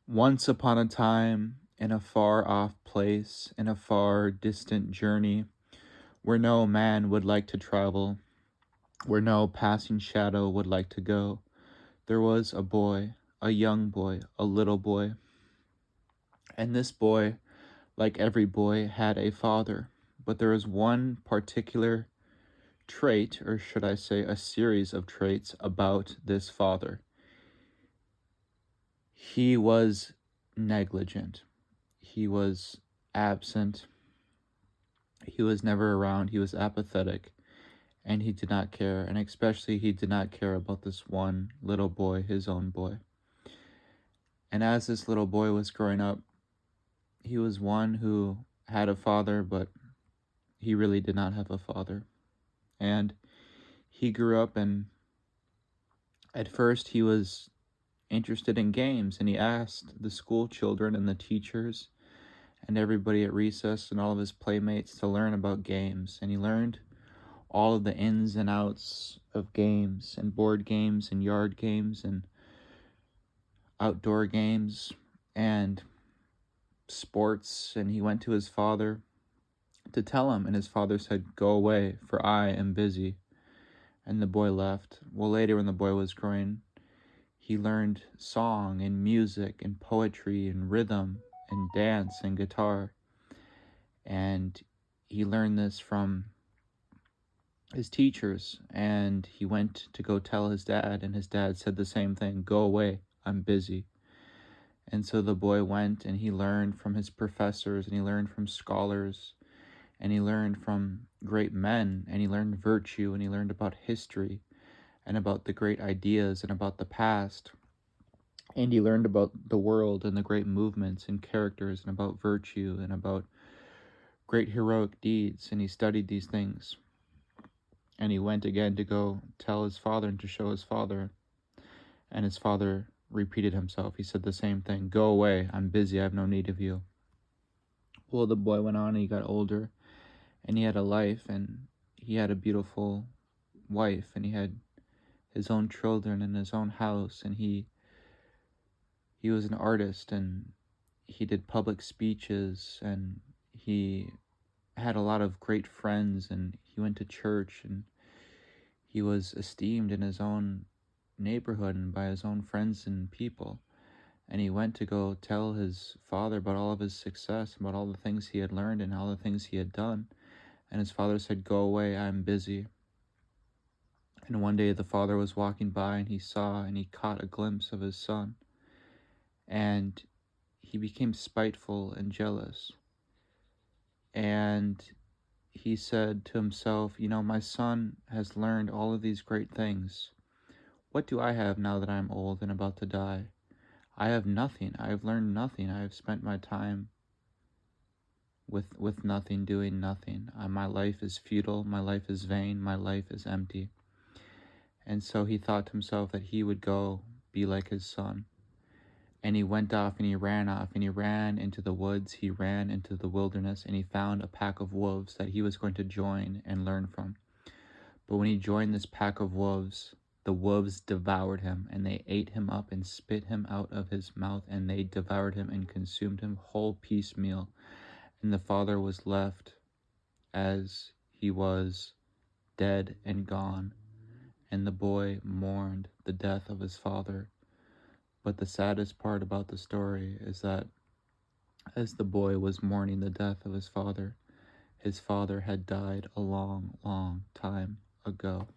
Once upon a time, in a far off place, in a far distant journey, where no man would like to travel, where no passing shadow would like to go, there was a boy, a young boy, a little boy. And this boy, like every boy, had a father. But there was one particular trait, or should I say, a series of traits about this father. He was negligent. He was absent. He was never around. He was apathetic, and he did not care. And especially, he did not care about this one little boy, his own boy. And as this little boy was growing up, he was one who had a father, but he really did not have a father. And he grew up, and at first, he was interested in games, and he asked the school children and the teachers and everybody at recess and all of his playmates to learn about games. And he learned all of the ins and outs of games and board games and yard games and outdoor games and sports. And he went to his father to tell him, and his father said, "Go away, for I am busy." And the boy left. Well, later when the boy was growing, he learned song and music and poetry and rhythm and dance and guitar. And he learned this from his teachers, and he went to go tell his dad, and his dad said the same thing: "Go away, I'm busy." And so the boy went, and he learned from his professors, and he learned from scholars, and he learned from great men, and he learned virtue, and he learned about history and about the great ideas and about the past. And he learned about the world and the great movements and characters and about virtue and about great heroic deeds. And he studied these things. And he went again to go tell his father and to show his father. And his father repeated himself. He said the same thing: "Go away, I'm busy, I have no need of you." Well, the boy went on, and he got older, and he had a life, and he had a beautiful wife, and he had his own children and his own house, and he was an artist, and he did public speeches, and he had a lot of great friends, and he went to church, and he was esteemed in his own neighborhood and by his own friends and people. And he went to go tell his father about all of his success, about all the things he had learned and all the things he had done. And his father said, "Go away, I'm busy." And one day the father was walking by, and he saw and he caught a glimpse of his son. And he became spiteful and jealous. And he said to himself, my son has learned all of these great things. What do I have now that I am old and about to die? I have nothing. I have learned nothing. I have spent my time with nothing, doing nothing. My life is futile. My life is vain. My life is empty. And so he thought to himself that he would go be like his son. And he went off, and he ran off, and he ran into the woods. He ran into the wilderness, and he found a pack of wolves that he was going to join and learn from. But when he joined this pack of wolves, the wolves devoured him, and they ate him up and spit him out of his mouth, and they devoured him and consumed him whole piecemeal. And the father was left as he was, dead and gone. And the boy mourned the death of his father. But the saddest part about the story is that as the boy was mourning the death of his father had died a long, long time ago.